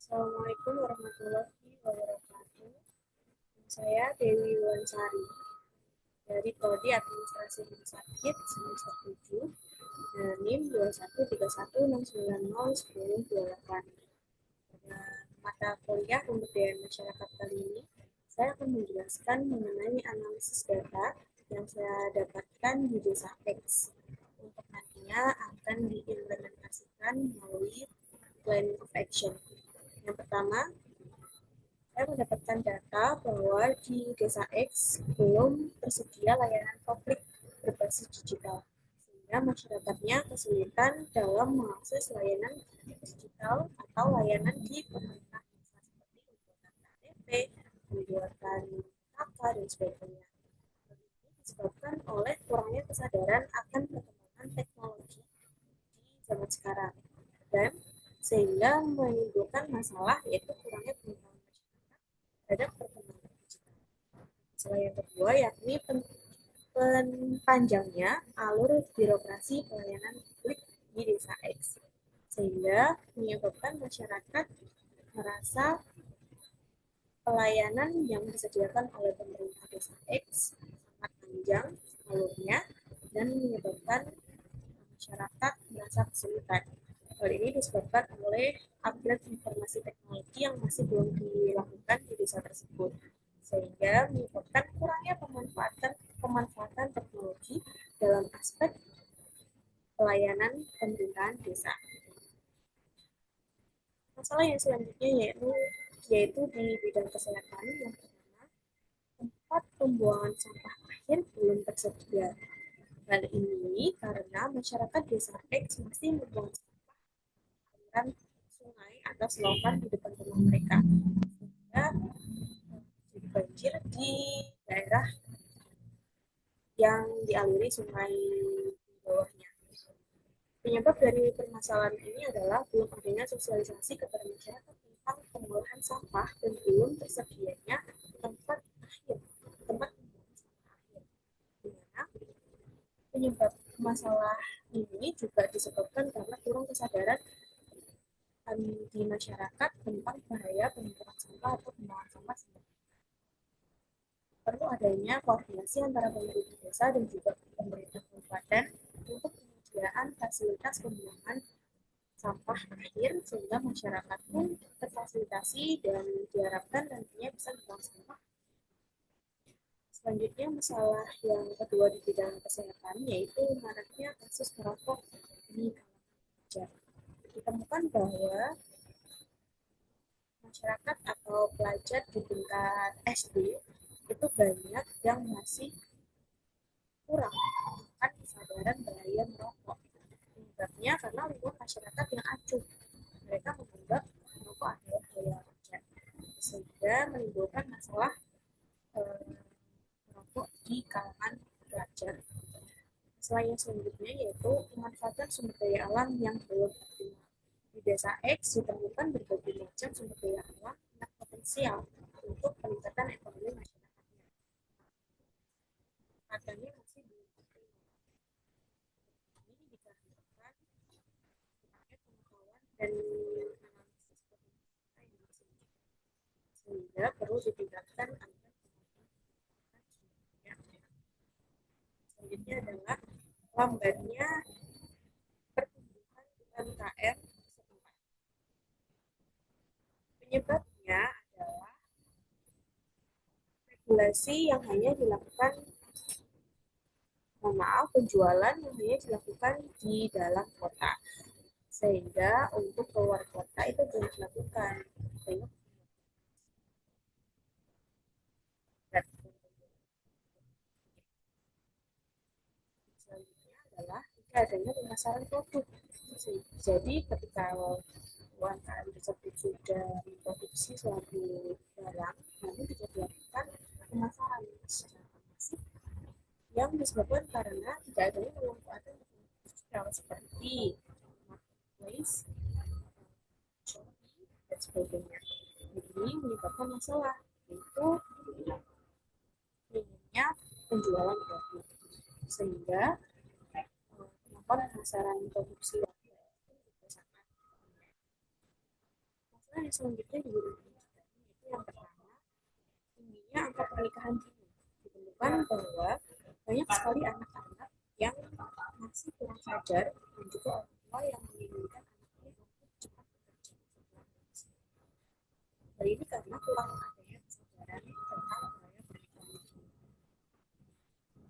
Assalamualaikum warahmatullahi wabarakatuh. Saya Dewi Wansari dari Prodi Administrasi Rumah Sakit semester 7 NIM 2131690108. Pada mata kuliah pemberdayaan masyarakat kali ini, saya akan menjelaskan mengenai analisis data yang saya dapatkan di Desa X. Untuk nantinya akan diimplementasikan melalui Plan of Action. Yang pertama, saya mendapatkan data bahwa di Desa X belum tersedia layanan publik berbasis digital, sehingga masyarakatnya kesulitan dalam mengakses layanan digital atau layanan di pemerintah desa seperti pembuatan KTP, pembuatan KK, dan sebagainya. Hal ini disebabkan oleh kurangnya kesadaran akan perkembangan teknologi di zaman sekarang, dan sehingga menimbulkan masalah yaitu kurangnya pengetahuan masyarakat terhadap perkembangan digital. Masalah yang kedua yakni panjangnya alur birokrasi pelayanan publik di Desa X, sehingga menyebabkan masyarakat merasa pelayanan yang disediakan oleh pemerintah Desa X sangat panjang alurnya dan menyebabkan masyarakat merasa kesulitan. Hal ini disebabkan oleh upgrade informasi teknologi yang masih belum dilakukan di desa tersebut, sehingga menyebabkan kurangnya pemanfaatan teknologi dalam aspek pelayanan pemerintahan desa. Masalah yang selanjutnya yaitu di bidang kesehatan. Yang pertama, tempat pembuangan sampah akhir belum tersedia. Hal ini karena masyarakat Desa X masih membuang sampah aliran sungai atau selokan di depan rumah mereka, sehingga jadi banjir di daerah yang dialiri sungai di bawahnya. Penyebab dari permasalahan ini adalah belum adanya sosialisasi kepada masyarakat tentang pengolahan sampah dan belum tersedianya tempat akhir, tempat pembuangan sampah akhir. Dimana penyebab masalah ini juga disebabkan karena kurang kesadaran di masyarakat tentang bahaya penumpukan sampah atau pembuangan sampah sendiri. Perlu adanya koordinasi antara pemerintah desa dan juga pemerintah kabupaten untuk penyediaan fasilitas pembuangan sampah akhir sehingga masyarakat pun terfasilitasi dan diharapkan nantinya bisa membuang sampah. Selanjutnya masalah yang kedua di bidang kesehatan yaitu maraknya kasus merokok di kalangan pelajar. Ditemukan bahwa masyarakat atau pelajar di tingkat SD itu banyak yang masih kurang akan kesadaran bahaya merokok. Penyebabnya karena lingkungan masyarakat yang acuh. Mereka menganggap merokok adalah hal yang wajar, sehingga menimbulkan masalah merokok di kalangan pelajar. Selain selanjutnya yaitu pemanfaatan sumber daya alam yang belum optimal. Di Desa X ditemukan berbagai macam sumber daya alam yang potensial untuk peningkatan ekonomi masyarakatnya. Katanya masih belum optimal. Ini dikarenakan kurangnya pengetahuan dan analisis potensi yang masih, sehingga perlu ditingkatkan agar selanjutnya adalah lambatnya pertumbuhan UMKM setempat. Penyebabnya adalah regulasi yang hanya dilakukan, penjualan yang hanya dilakukan di dalam kota, sehingga untuk keluar kota itu belum dilakukan. Sehingga selanjutnya adalah tidak adanya pemasaran produk. Jadi ketika UMKM tersebut sudah memproduksi suatu barang, namun tidak dilakukan pemasaran secara masif yang disebabkan karena tidak adanya pemanfaatan digital seperti marketplace, Shopee, dan sebagainya. Ini menyebabkan masalah, yaitu minimnya penjualan produk, sehingga kemampuan pemasaran produksi Masalah yang selanjutnya di bidang pendidikan itu yang pertama, tingginya angka pernikahan dini. Ditemukan bahwa banyak sekali anak-anak yang masih kurang sadar dan juga orang tua yang menginginkan anaknya untuk cepat bekerja. Hal ini karena kurang adanya kesadaran tentang bahaya pernikahan dini.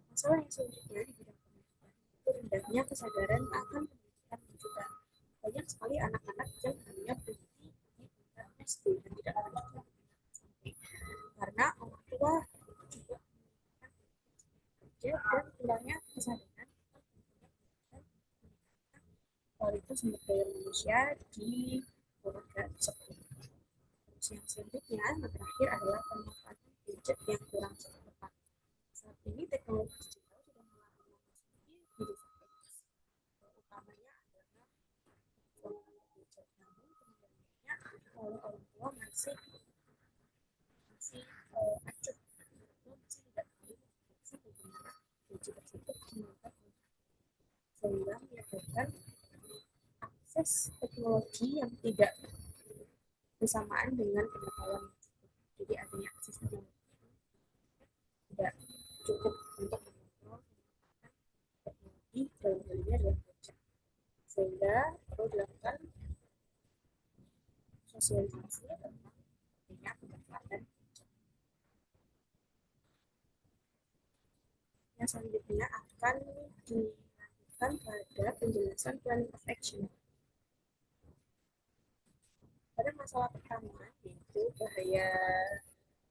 Masalah yang selanjutnya di bidang pendidikan itu rendahnya kesadaran akan pendidikan lanjutan. Banyak sekali anak-anak yang hanya berhenti di tingkat SD dan tidak lanjut sampai karena orang tua juga kerja dan kurangnya kesadaran hal itu sumber daya manusia di keluarga tersebut. Terus yang selanjutnya, yang terakhir adalah pemanfaatan gadget yang kurang tepat. Saat ini teknologi digital sudah mulai memasuki kehidupan kita. Utamanya adalah penggunaan gadget. Namun kendalanya oleh orang tua masih acuh atau masih tidak tahu bagaimana gadget tersebut dimanfaatkan sehingga menyebabkan akses teknologi yang tidak bersamaan dengan pengetahuan. Jadi adanya akses teknologi tidak cukup untuk mengontrol teknologi dalam hal ini adalah gadget. Sehingga perlu dilakukan sosialisasi tentang pentingnya pemanfaatan. Yang selanjutnya akan dilanjutkan pada penjelasan plan of action. Pada masalah pertama yaitu bahaya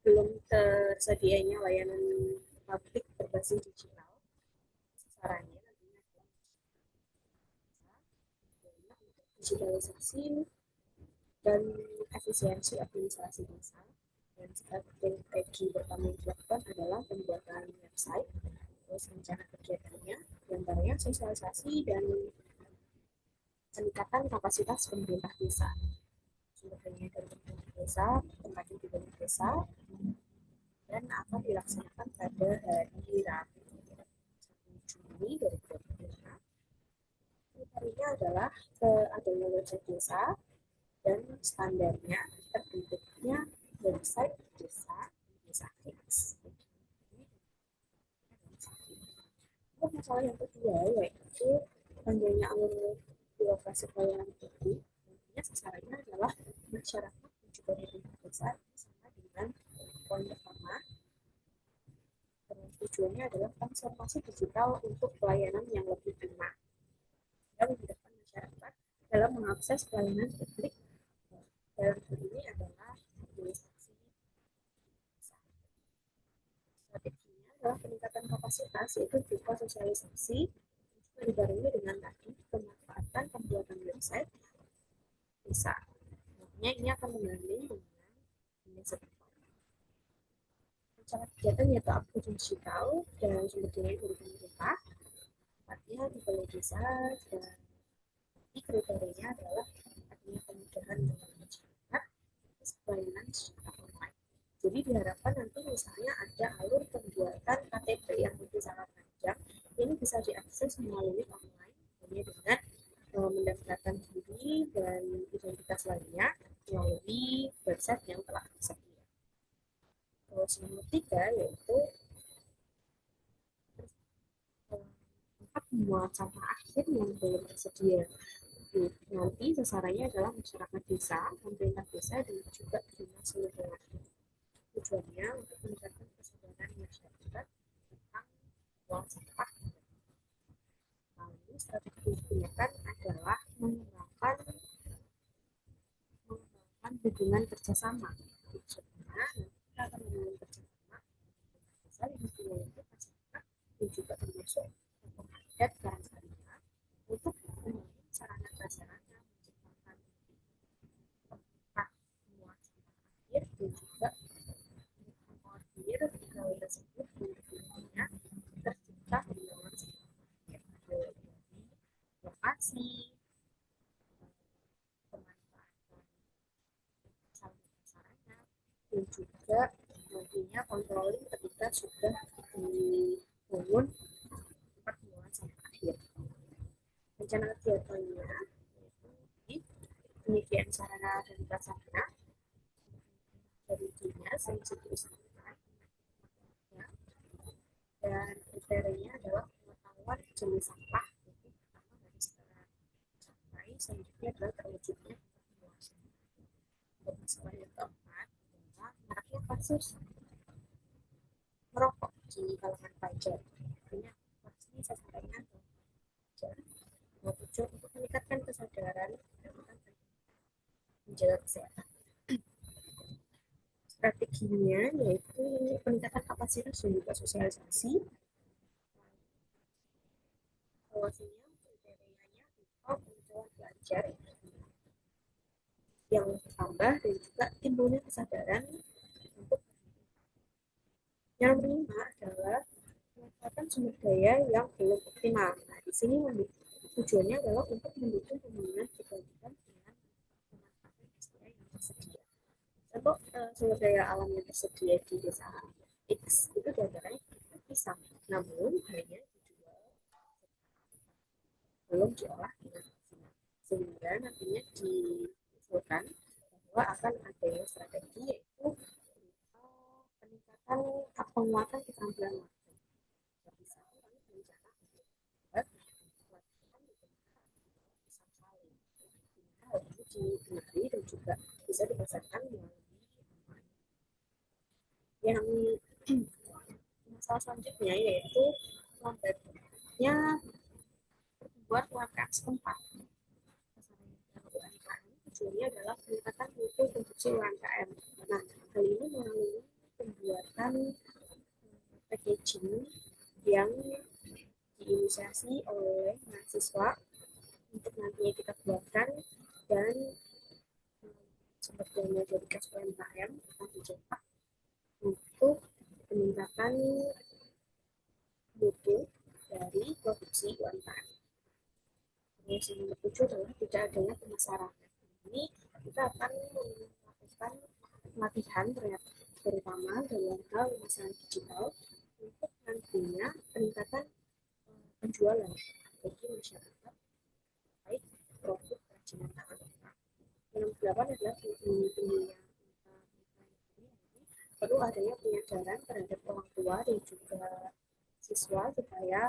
belum tersedianya layanan publik berbasis digital. Sasarannya nantinya adalah digitalisasi dan efisiensi administrasi desa. Dan strategi pertama yang dilakukan adalah pembuatan website, terus rencana kegiatannya, diantaranya sosialisasi dan peningkatan kapasitas pemerintah desa. Sumber daya dari pemerintah desa, tempat di desa, dan akan dilaksanakan pada hari Rabu 1 Juni 2025. Kriterianya adalah adanya website desa dan standarnya terbentuknya website desa X. Untuk masalah yang kedua yaitu panjangnya alur birokrasi pelayanan publik, nantinya sasarannya adalah masyarakat dan juga pemerintah desa sama dengan poin pertama. Tujuannya adalah transformasi digital untuk pelayanan yang lebih prima dan memudahkan masyarakat dalam mengakses pelayanan publik. Dalam hal ini adalah administrasi. Strateginya adalah peningkatan kapasitas yaitu berupa sosialisasi juga dibarengi dengan tadi pemanfaatan pembuatan website bisa. Nantinya ini akan menggandeng dengan rencana kegiatan yaitu aplikasi digital dan sumber daya dari pemerintah, pelatihan di balai desa, dan kriterianya adalah adanya kemudahan dengan masyarakat pelayanan secara online. Jadi diharapkan nanti misalnya ada alur pembuatan KTP yang mungkin sangat panjang, ini bisa diakses melalui online hanya dengan mendaftarkan diri dan identitas lainnya melalui website yang telah tersedia. Terus yang ketiga yaitu tempat pembuangan sampah akhir yang belum tersedia. Nanti sasarannya adalah masyarakat desa, pemerintah desa, dan juga dinas lingkungan. Tujuannya untuk meningkatkan kesadaran masyarakat tentang buang sampah. Lalu strategi yang digunakan adalah mengembangkan hubungan kerjasama. Maksudnya kita akan membangun kerjasama desa yang memiliki masyarakat dan juga termasuk tokoh adat dan syariah untuk membangun sarana prasarana menciptakan tempat pembuangan sampah akhir dan juga mengkoordinir pegawai tersebut untuk nantinya tercipta pembuangan sampah akhir dari lokasi pemanfaatan sarana dan juga nantinya controlling ketika sudah dibangun tempat pembuangan sampah akhir. Rencana kegiatannya penyediaan sarana dan prasarana dari dinas yang diusahakan, ya. Dan kriterianya adalah pengetahuan jenis sampah, itu pertama dari secara sampai selanjutnya adalah terwujudnya pengawasan. Dan masalah yang keempat adalah maraknya kasus merokok di kalangan pelajar. Artinya pasti sasarannya pelajar tujuan untuk meningkatkan kesadaran tentang menjaga kesehatan. Strateginya yaitu peningkatan kapasitas dan juga sosialisasi. Evaluasinya kriterianya berupa penunjang belajar yang bertambah dan juga timbulnya kesadaran untuk yang kelima adalah memanfaatkan sumber daya yang belum optimal. Nah, di sini tujuannya adalah untuk mendukung pembangunan berkelanjutan dengan memanfaatkan sumber daya yang tersedia. Contoh sumber daya alam yang tersedia di desa X itu diantaranya pisang, namun hanya dijual, belum diolah dengan maksimal. Sehingga nantinya diusulkan bahwa akan ada strategi yaitu peningkatan penguatan keterampilan warga. Bisa kami berencana untuk membuat pelatihan pisang saling. Hal ini dibenari dan juga bisa dipasarkan melalui yang masalah selanjutnya yaitu lambatnya pertumbuhan UMKM setempat. UMKM tujuannya adalah peningkatan mutu produksi UMKM. Nah, hal ini melalui pembuatan packaging yang diinisiasi oleh mahasiswa untuk nantinya kita buatkan dan sebetulnya dari kas UMKM akan dicetak untuk peningkatan mutu dari produksi UMKM. Yang nomor 7 adalah tidak adanya pemasaran. Ini kita akan melakukan pelatihan terutama dalam hal pemasaran digital untuk nantinya peningkatan penjualan bagi masyarakat baik produk kerajinan tangan kita. Yang kedelapan adalah pembinaan perlu adanya penyadaran terhadap orang tua dan juga siswa supaya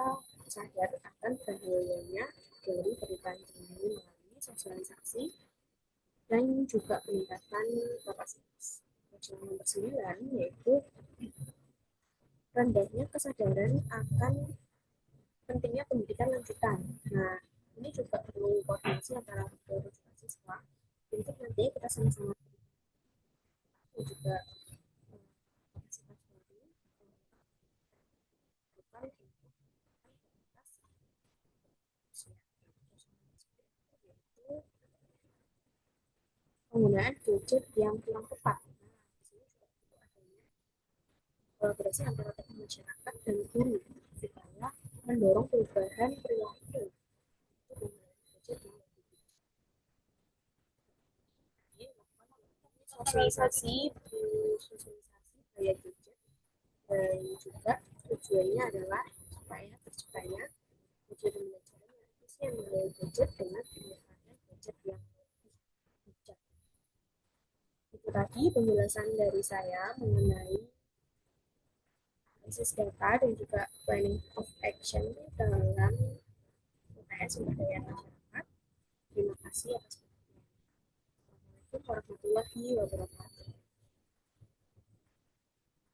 sadar akan bahayanya dari pernikahan dini melalui sosialisasi dan juga peningkatan kapasitas. Yang nomor 9 yaitu rendahnya kesadaran akan pentingnya pendidikan lanjutan. Nah, ini juga perlu koordinasi antara guru dan siswa untuk nanti kita sama-sama dan juga kapasitas baru penggunaan gadget yang kurang tepat. Kolaborasi antara tokoh masyarakat dan guru supaya mendorong perubahan perilaku sosialisasi gaya gadget dan juga tujuannya adalah supaya terciptanya gadget belajar yang efisien melalui gadget dengan penggunaan gadget yang bijak. Itu tadi penjelasan dari saya mengenai analisis data dan juga planning of action dalam UTS sumber daya masyarakat. Terima kasih atas perhatian. Assalamualaikum warahmatullahi wabarakatuh.